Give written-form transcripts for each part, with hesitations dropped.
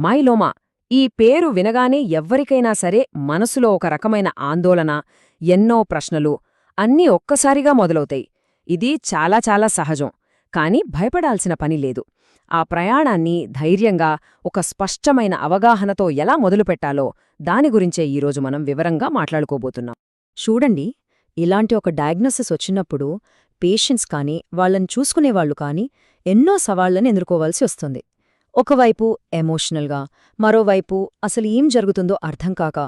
Myeloma ఈ పేరు వినగానే ఎవ్వరికైనా సరే మనసులో ఒక రకమైన ఆందోళన, ఎన్నో ప్రశ్నలు అన్నీ ఒక్కసారిగా మొదలవుతాయి. ఇది చాలా చాలా సహజం. కాని భయపడాల్సిన పని లేదు. ఆ ప్రయాణాన్ని ధైర్యంగా, ఒక స్పష్టమైన అవగాహనతో ఎలా మొదలుపెట్టాలో దాని గురించే ఈరోజు మనం వివరంగా మాట్లాడుకోబోతున్నాం. చూడండి, ఇలాంటి ఒక డయాగ్నోసిస్ వచ్చినప్పుడు పేషెంట్స్ కానీ వాళ్ళని చూసుకునేవాళ్లు కానీ ఎన్నో సవాళ్లను ఎదుర్కోవాల్సి వస్తుంది. ఒకవైపు ఎమోషనల్గా, మరోవైపు అసలు ఏం జరుగుతుందో అర్థం కాక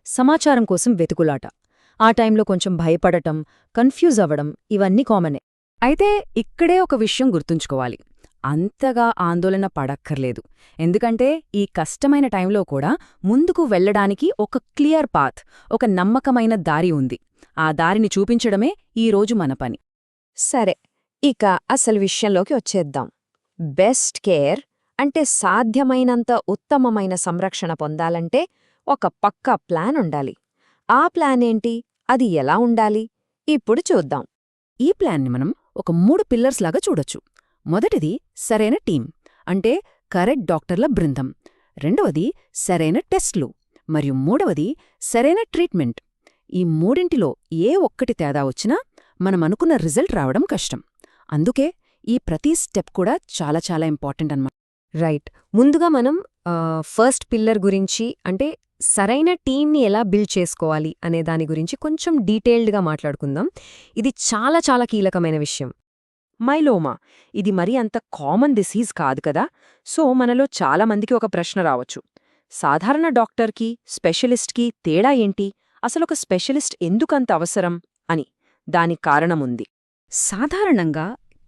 సమాచారం కోసం వెతుకులాట. ఆ టైంలో కొంచెం భయపడటం, కన్ఫ్యూజ్ అవ్వడం ఇవన్నీ కామనే. అయితే ఇక్కడే ఒక విషయం గుర్తుంచుకోవాలి. అంతగా ఆందోళన పడక్కర్లేదు. ఎందుకంటే ఈ కష్టమైన టైంలో కూడా ముందుకు వెళ్లడానికి ఒక క్లియర్ పాత్, ఒక నమ్మకమైన దారి ఉంది. ఆ దారిని చూపించడమే ఈరోజు మన పని. సరే, ఇక అసలు విషయంలోకి వచ్చేద్దాం. బెస్ట్ కేర్ అంటే సాధ్యమైనంత ఉత్తమమైన సంరక్షణ పొందాలంటే ఒక పక్కా ప్లాన్ ఉండాలి. ఆ ప్లాన్ ఏంటి? అది ఎలా ఉండాలి? ఇప్పుడు చూద్దాం. ఈ ప్లాన్ని మనం ఒక 3 పిల్లర్స్ లాగా చూడొచ్చు. మొదటిది సరైన టీం, అంటే కరెక్ట్ డాక్టర్ల బృందం. రెండవది సరైన టెస్ట్లు, మరియు మూడవది సరైన ట్రీట్మెంట్. ఈ మూడింటిలో ఏ ఒక్కటి తేడా వచ్చినా మనమనుకున్న రిజల్ట్ రావడం కష్టం. అందుకే ఈ ప్రతి స్టెప్ కూడా చాలా చాలా ఇంపార్టెంట్ అన్నమాట. రైట్. ముందుగా మనం ఫస్ట్ పిల్లర్ గురించి, అంటే సరైన టీంని ఎలా బిల్డ్ చేసుకోవాలి అనే దాని గురించి కొంచెం డీటెయిల్డ్గా మాట్లాడుకుందాం. ఇది చాలా చాలా కీలకమైన విషయం. మైలోమా ఇది మరీ అంత కామన్ డిసీజ్ కాదు కదా. సో మనలో చాలామందికి ఒక ప్రశ్న రావచ్చు. సాధారణ డాక్టర్కి, స్పెషలిస్ట్కి తేడా ఏంటి? అసలొక స్పెషలిస్ట్ ఎందుకంత అవసరం అని. దానికి కారణముంది. సాధారణంగా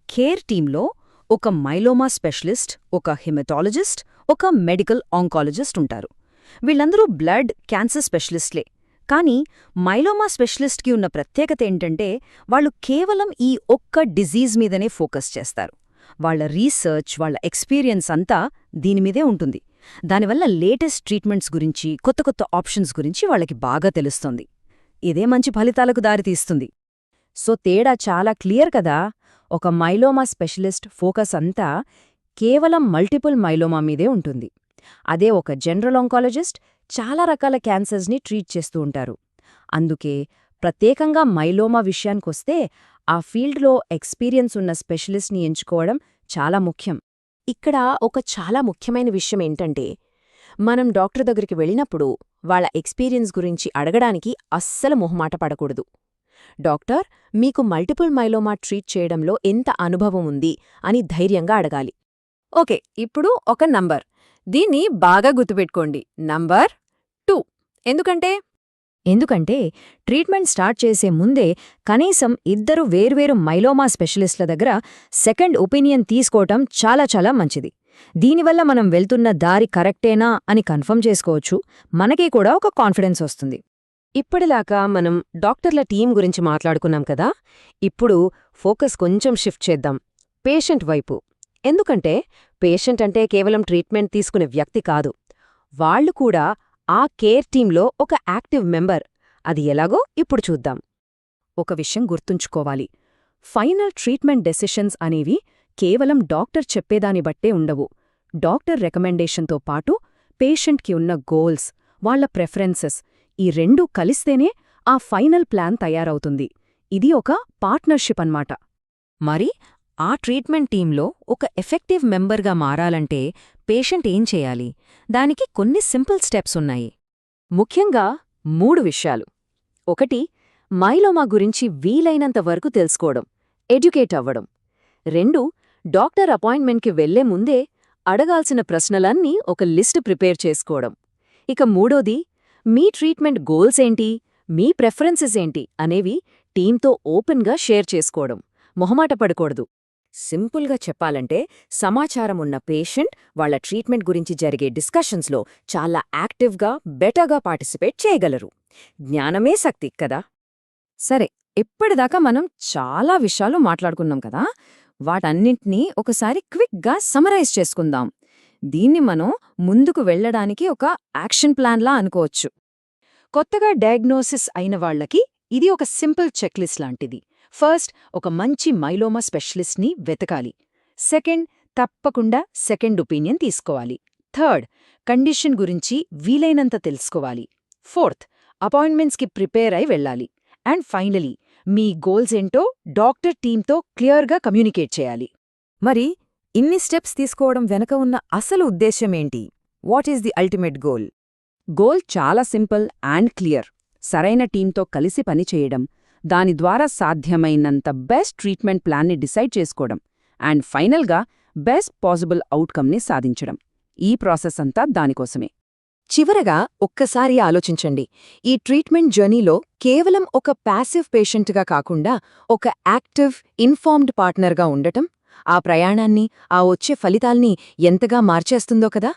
కేర్ టీంలో ఒక మైలోమా స్పెషలిస్ట్, ఒక హిమటాలజిస్ట్, ఒక మెడికల్ ఆంకాలజిస్ట్ ఉంటారు. వీళ్ళందరూ బ్లడ్ క్యాన్సర్ స్పెషలిస్ట్లే. కానీ మైలోమా స్పెషలిస్ట్కి ఉన్న ప్రత్యేకత ఏంటంటే వాళ్ళు కేవలం ఈ ఒక్క డిజీజ్ మీదనే ఫోకస్ చేస్తారు. వాళ్ల రీసెర్చ్, వాళ్ల ఎక్స్పీరియన్స్ అంతా దీనిమీదే ఉంటుంది. దానివల్ల లేటెస్ట్ ట్రీట్మెంట్స్ గురించి, కొత్త కొత్త ఆప్షన్స్ గురించి వాళ్ళకి బాగా తెలుస్తుంది. ఇదే మంచి ఫలితాలకు దారితీస్తుంది. సో తేడా చాలా క్లియర్ కదా. ఒక మైలోమా స్పెషలిస్ట్ ఫోకస్ అంతా కేవలం మల్టిపుల్ మైలోమా మీదే ఉంటుంది. అదే ఒక జనరల్ ఆంకాలజిస్ట్ చాలా రకాల క్యాన్సర్స్ని ట్రీట్ చేస్తూ ఉంటారు. అందుకే ప్రత్యేకంగా మైలోమా విషయానికొస్తే ఆ ఫీల్డ్లో ఎక్స్పీరియన్స్ ఉన్న స్పెషలిస్ట్ని ఎంచుకోవడం చాలా ముఖ్యం. ఇక్కడ ఒక చాలా ముఖ్యమైన విషయం ఏంటంటే, మనం డాక్టర్ దగ్గరికి వెళ్ళినప్పుడు వాళ్ళ ఎక్స్పీరియన్స్ గురించి అడగడానికి అస్సలు మొహమాట పడకూడదు. డాక్టర్, మీకు మల్టిపుల్ మైలోమా ట్రీట్ చేయడంలో ఎంత అనుభవం ఉంది అని ధైర్యంగా అడగాలి. ఓకే, ఇప్పుడు ఒక నంబర్. దీన్ని బాగా గుర్తుపెట్టుకోండి. నంబర్ 2. ఎందుకంటే ట్రీట్మెంట్ స్టార్ట్ చేసే ముందే కనీసం 2 వేర్వేరు మైలోమా స్పెషలిస్ట్ల దగ్గర సెకండ్ ఒపీనియన్ తీసుకోవటం చాలా చాలా మంచిది. దీనివల్ల మనం వెళ్తున్న దారి కరెక్టేనా అని కన్ఫర్మ్ చేసుకోవచ్చు. మనకి కూడా ఒక కాన్ఫిడెన్స్ వస్తుంది. ఇప్పటిదాకా మనం డాక్టర్ల టీం గురించి మాట్లాడుకున్నాం కదా. ఇప్పుడు ఫోకస్ కొంచెం షిఫ్ట్ చేద్దాం పేషెంట్ వైపు. ఎందుకంటే పేషెంట్ అంటే కేవలం ట్రీట్మెంట్ తీసుకునే వ్యక్తి కాదు. వాళ్లు కూడా ఆ కేర్ టీంలో ఒక యాక్టివ్ మెంబర్. అది ఎలాగో ఇప్పుడు చూద్దాం. ఒక విషయం గుర్తుంచుకోవాలి. ఫైనల్ ట్రీట్మెంట్ డెసిషన్స్ అనేవి కేవలం డాక్టర్ చెప్పేదాని బట్టే ఉండవు. డాక్టర్ రికమెండేషన్తో పాటు పేషెంట్కి ఉన్న గోల్స్, వాళ్ల ప్రెఫరెన్సెస్ ఈ రెండూ కలిస్తేనే ఆ ఫైనల్ ప్లాన్ తయారవుతుంది. ఇది ఒక పార్ట్నర్షిప్ అన్నమాట. మరి ఆ ట్రీట్మెంట్ టీంలో ఒక ఎఫెక్టివ్ మెంబర్గా మారాలంటే పేషెంట్ ఏం చేయాలి? దానికి కొన్ని సింపుల్ స్టెప్స్ ఉన్నాయి. ముఖ్యంగా 3 విషయాలు. 1. మైలోమా గురించి వీలైనంత వరకు తెలుసుకోవడం, ఎడ్యుకేట్ అవ్వడం. 2. డాక్టర్ అపాయింట్మెంట్కి వెళ్లే ముందే అడగాల్సిన ప్రశ్నలన్నీ ఒక లిస్ట్ ప్రిపేర్ చేసుకోవడం. ఇక 3. మీ ట్రీట్మెంట్ గోల్స్ ఏంటి, మీ ప్రెఫరెన్సెస్ ఏంటి అనేవి టీంతో ఓపెన్గా షేర్ చేసుకోవడం. మొహమాట పడకూడదు. సింపుల్గా చెప్పాలంటే సమాచారం ఉన్న పేషెంట్ వాళ్ల ట్రీట్మెంట్ గురించి జరిగే డిస్కషన్స్లో చాలా యాక్టివ్గా, బెటర్గా పార్టిసిపేట్ చేయగలరు. జ్ఞానమే శక్తి కదా. సరే, ఇప్పటిదాకా మనం చాలా విషయాలు మాట్లాడుకున్నాం కదా. వాటన్నింటినీ ఒకసారి క్విక్గా సమరైజ్ చేసుకుందాం. దీన్ని మనం ముందుకు వెళ్లడానికి ఒక యాక్షన్ ప్లాన్లా అనుకోవచ్చు. కొత్తగా డయాగ్నోసిస్ అయిన వాళ్లకి ఇది ఒక సింపుల్ చెక్లిస్ట్ లాంటిది. ఫస్ట్, ఒక మంచి మైలోమా స్పెషలిస్ట్ని వెతకాలి. సెకండ్, తప్పకుండా సెకండ్ ఒపీనియన్ తీసుకోవాలి. థర్డ్, కండిషన్ గురించి వీలైనంత తెలుసుకోవాలి. ఫోర్త్, అపాయింట్మెంట్స్కి ప్రిపేర్ అయి వెళ్ళాలి. అండ్ ఫైనలీ, మీ గోల్స్ ఏంటో డాక్టర్ టీంతో క్లియర్గా కమ్యూనికేట్ చేయాలి. మరి ఇన్ని స్టెప్స్ తీసుకోవడం వెనక ఉన్న అసలు ఉద్దేశ్యమేంటి? What is the ultimate goal? Goal చాలా సింపుల్ అండ్ క్లియర్. సరైన టీంతో కలిసి పనిచేయడం, దాని ద్వారా సాధ్యమైనంత బెస్ట్ ట్రీట్మెంట్ ప్లాన్ని డిసైడ్ చేసుకోవడం, అండ్ ఫైనల్గా బెస్ట్ పాసిబుల్ అవుట్కమ్ని సాధించడం. ఈ ప్రాసెస్ అంతా దానికోసమే. చివరగా ఒక్కసారి ఆలోచించండి. ఈ ట్రీట్మెంట్ జర్నీలో కేవలం ఒక ప్యాసివ్ పేషెంట్గా కాకుండా ఒక యాక్టివ్, ఇన్ఫార్మ్డ్ పార్ట్నర్గా ఉండటం, ఆ ప్రయాణాన్ని, ఆ వచ్చే ఫలితాల్ని ఎంతగా మార్చేస్తుందో కదా.